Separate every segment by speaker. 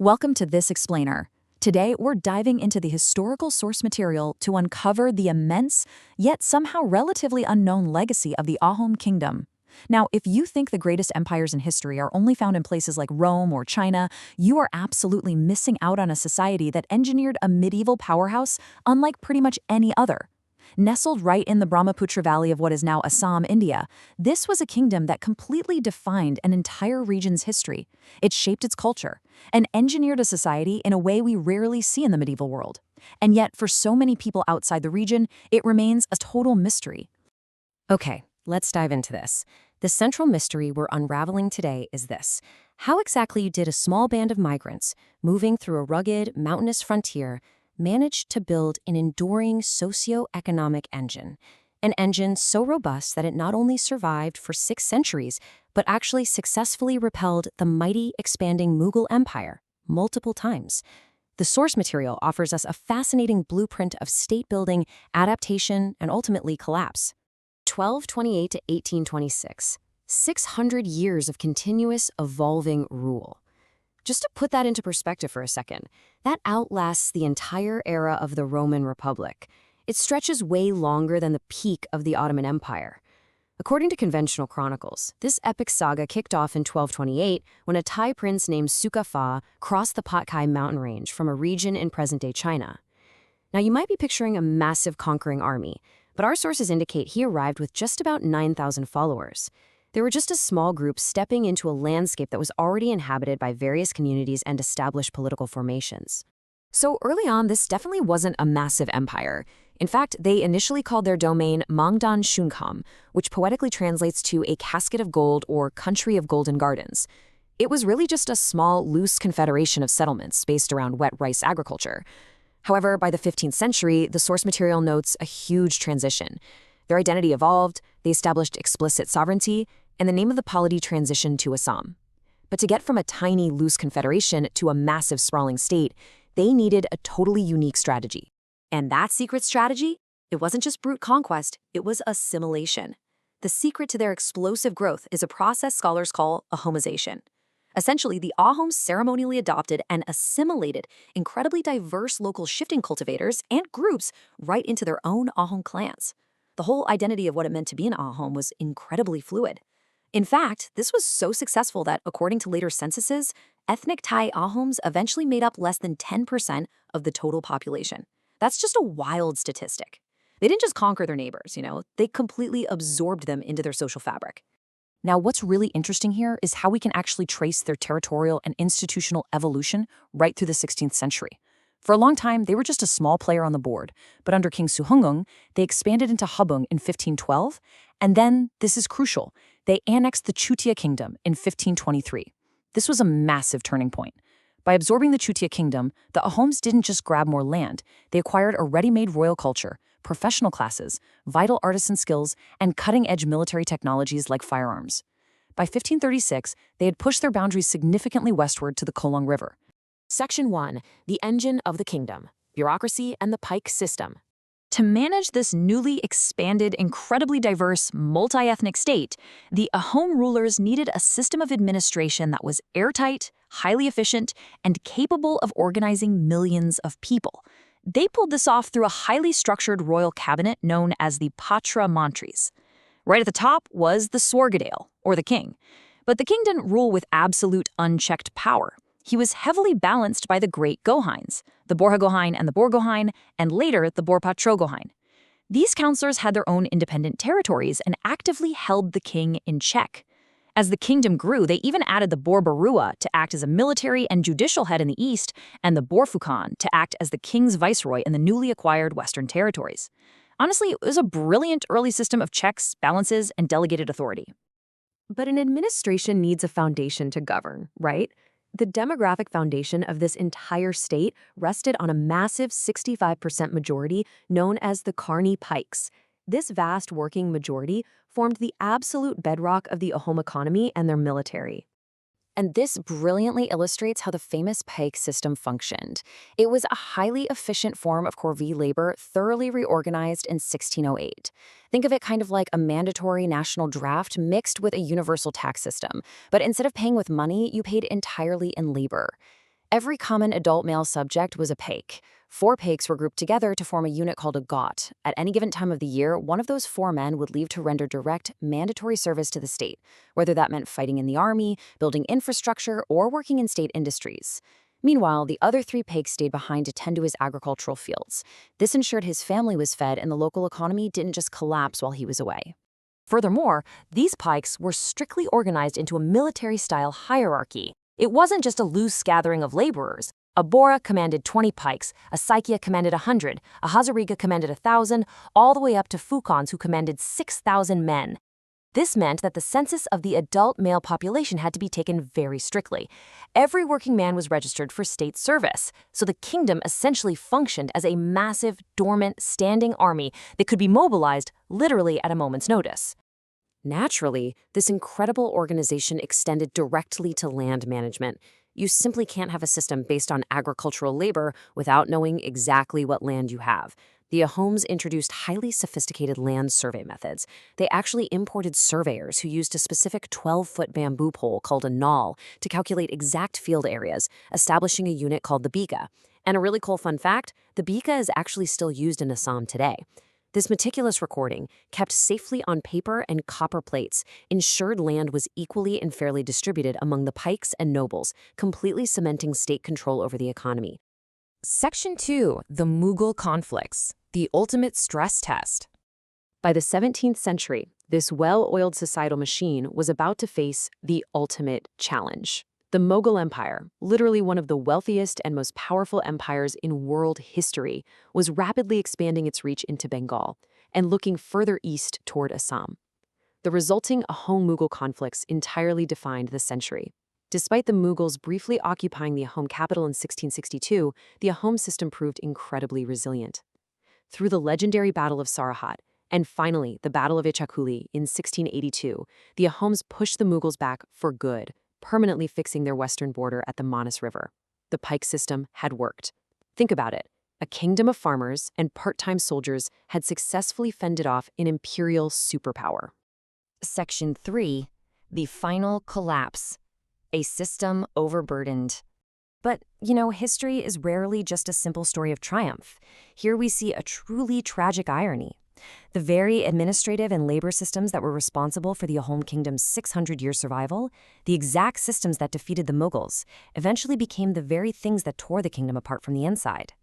Speaker 1: Welcome to This Explainer. Today, we're diving into the historical source material to uncover the immense, yet somehow relatively unknown legacy of the Ahom kingdom. Now, if you think the greatest empires in history are only found in places like Rome or China, you are absolutely missing out on a society that engineered a medieval powerhouse unlike pretty much any other. Nestled right in the Brahmaputra Valley of what is now Assam, India, this was a kingdom that completely defined an entire region's history. It shaped its culture and engineered a society in a way we rarely see in the medieval world. And yet, for so many people outside the region, it remains a total mystery.
Speaker 2: Okay, let's dive into this. The central mystery we're unraveling today is this. How exactly did a small band of migrants, moving through a rugged, mountainous frontier, manage to build an enduring socio-economic engine? An engine so robust that it not only survived for 6 centuries, but actually successfully repelled the mighty, expanding Mughal Empire multiple times. The source material offers us a fascinating blueprint of state building, adaptation, and ultimately collapse. 1228 to 1826, 600 years of continuous, evolving rule. Just to put that into perspective for a second, that outlasts the entire era of the Roman Republic. It stretches way longer than the peak of the Ottoman Empire. According to conventional chronicles, this epic saga kicked off in 1228 when a Thai prince named Sukafa crossed the Patkai mountain range from a region in present-day China. Now, you might be picturing a massive conquering army, but our sources indicate he arrived with just about 9,000 followers. They were just a small group stepping into a landscape that was already inhabited by various communities and established political formations. So early on, this definitely wasn't a massive empire. In fact, they initially called their domain Mangdan Shunkam, which poetically translates to a casket of gold or country of golden gardens. It was really just a small, loose confederation of settlements based around wet rice agriculture. However, by the 15th century, the source material notes a huge transition. Their identity evolved, they established explicit sovereignty, and the name of the polity transitioned to Assam. But to get from a tiny, loose confederation to a massive, sprawling state, they needed a totally unique strategy. And that secret strategy? It wasn't just brute conquest, it was assimilation. The secret to their explosive growth is a process scholars call Ahomization. Essentially, the Ahoms ceremonially adopted and assimilated incredibly diverse local shifting cultivators and groups right into their own Ahom clans. The whole identity of what it meant to be an Ahom was incredibly fluid. In fact, this was so successful that, according to later censuses, ethnic Thai Ahoms eventually made up less than 10% of the total population. That's just a wild statistic. They didn't just conquer their neighbors, they completely absorbed them into their social fabric.
Speaker 1: Now, what's really interesting here is how we can actually trace their territorial and institutional evolution right through the 16th century. For a long time, they were just a small player on the board, but under King Suhungung, they expanded into Habung in 1512, and then, this is crucial, they annexed the Chutia kingdom in 1523. This was a massive turning point. By absorbing the Chutia kingdom, the Ahoms didn't just grab more land, they acquired a ready-made royal culture, professional classes, vital artisan skills, and cutting-edge military technologies like firearms. By 1536, they had pushed their boundaries significantly westward to the Kolong River.
Speaker 2: Section 1. The Engine of the Kingdom. Bureaucracy and the Pike System.
Speaker 1: To manage this newly expanded, incredibly diverse, multi-ethnic state, the Ahom rulers needed a system of administration that was airtight, highly efficient, and capable of organizing millions of people. They pulled this off through a highly structured royal cabinet known as the Patra Mantris. Right at the top was the Swargadale, or the king. But the king didn't rule with absolute unchecked power. He was heavily balanced by the great Gohains, the Borhagohain and the Borgohain, and later the Borpatrogohain. These counselors had their own independent territories and actively held the king in check. As the kingdom grew, they even added the Borbarua to act as a military and judicial head in the east, and the Borfukan to act as the king's viceroy in the newly acquired western territories. Honestly, it was a brilliant early system of checks, balances, and delegated authority.
Speaker 2: But an administration needs a foundation to govern, right? The demographic foundation of this entire state rested on a massive 65% majority known as the Karni Pikes. This vast working majority formed the absolute bedrock of the Ahom economy and their military. And this brilliantly illustrates how the famous pike system functioned. It was a highly efficient form of corvée labor thoroughly reorganized in 1608. Think of it kind of like a mandatory national draft mixed with a universal tax system. But instead of paying with money, you paid entirely in labor. Every common adult male subject was a paik. 4 paiks were grouped together to form a unit called a got. At any given time of the year, one of those 4 men would leave to render direct, mandatory service to the state, whether that meant fighting in the army, building infrastructure, or working in state industries. Meanwhile, the other 3 paiks stayed behind to tend to his agricultural fields. This ensured his family was fed and the local economy didn't just collapse while he was away.
Speaker 1: Furthermore, these pikes were strictly organized into a military-style hierarchy. It wasn't just a loose gathering of laborers. A Bora commanded 20 pikes, a Saikia commanded 100, a Hazariga commanded 1,000, all the way up to Fukons who commanded 6,000 men. This meant that the census of the adult male population had to be taken very strictly. Every working man was registered for state service, so the kingdom essentially functioned as a massive, dormant, standing army that could be mobilized literally at a moment's notice.
Speaker 2: Naturally, this incredible organization extended directly to land management. You simply can't have a system based on agricultural labor without knowing exactly what land you have. The Ahoms introduced highly sophisticated land survey methods. They actually imported surveyors who used a specific 12-foot bamboo pole called a knoll to calculate exact field areas, establishing a unit called the bika. And a really cool fun fact, the bika is actually still used in Assam today. This meticulous recording, kept safely on paper and copper plates, ensured land was equally and fairly distributed among the pikes and nobles, completely cementing state control over the economy.
Speaker 3: Section 2. The Mughal Conflicts. The Ultimate Stress Test.
Speaker 2: By the 17th century, this well-oiled societal machine was about to face the ultimate challenge. The Mughal Empire, literally one of the wealthiest and most powerful empires in world history, was rapidly expanding its reach into Bengal and looking further east toward Assam. The resulting Ahom-Mughal conflicts entirely defined the century. Despite the Mughals briefly occupying the Ahom capital in 1662, the Ahom system proved incredibly resilient. Through the legendary Battle of Sarahat, and finally the Battle of Ichakuli in 1682, the Ahoms pushed the Mughals back for good, permanently fixing their western border at the Manas River. The pike system had worked. Think about it. A kingdom of farmers and part-time soldiers had successfully fended off an imperial superpower.
Speaker 1: Section 3. The Final Collapse. A system overburdened. But, history is rarely just a simple story of triumph. Here we see a truly tragic irony. The very administrative and labor systems that were responsible for the Ahom kingdom's 600-year survival, the exact systems that defeated the Mughals, eventually became the very things that tore the kingdom apart from the inside.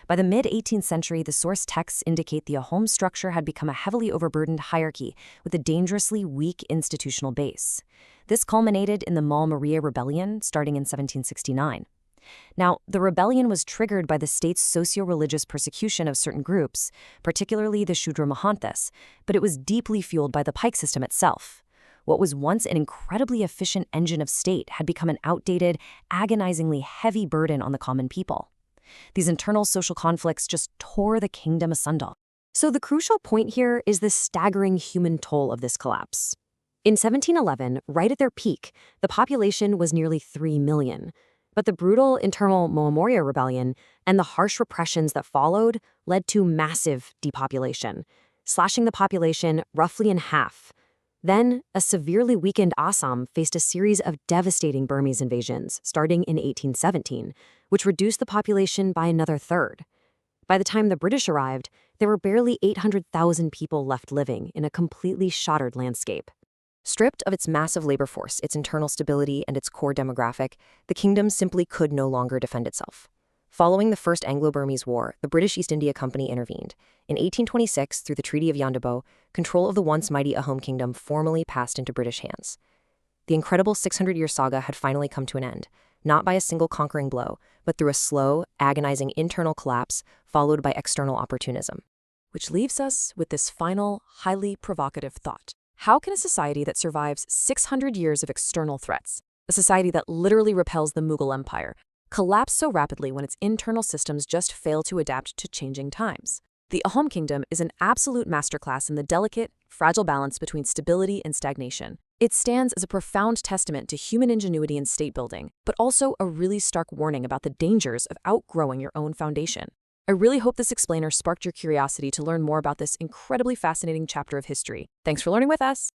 Speaker 1: By the mid-18th century, the source texts indicate the Ahom structure had become a heavily overburdened hierarchy with a dangerously weak institutional base. This culminated in the Mal Maria Rebellion, starting in 1769. Now, the rebellion was triggered by the state's socio-religious persecution of certain groups, particularly the Shudra Mahanthas, but it was deeply fueled by the pike system itself. What was once an incredibly efficient engine of state had become an outdated, agonizingly heavy burden on the common people. These internal social conflicts just tore the kingdom asunder. So the crucial point here is the staggering human toll of this collapse. In 1711, right at their peak, the population was nearly 3 million. But the brutal internal Moamoria rebellion and the harsh repressions that followed led to massive depopulation, slashing the population roughly in half. Then, a severely weakened Assam faced a series of devastating Burmese invasions, starting in 1817, which reduced the population by another third. By the time the British arrived, there were barely 800,000 people left living in a completely shattered landscape. Stripped of its massive labor force, its internal stability, and its core demographic, the kingdom simply could no longer defend itself. Following the First Anglo-Burmese War, the British East India Company intervened. In 1826, through the Treaty of Yandabo, control of the once mighty Ahom kingdom formally passed into British hands. The incredible 600-year saga had finally come to an end, not by a single conquering blow, but through a slow, agonizing internal collapse followed by external opportunism.
Speaker 3: Which leaves us with this final, highly provocative thought. How can a society that survives 600 years of external threats, a society that literally repels the Mughal Empire, collapse so rapidly when its internal systems just fail to adapt to changing times? The Ahom kingdom is an absolute masterclass in the delicate, fragile balance between stability and stagnation. It stands as a profound testament to human ingenuity in state building, but also a really stark warning about the dangers of outgrowing your own foundation. I really hope this explainer sparked your curiosity to learn more about this incredibly fascinating chapter of history. Thanks for learning with us.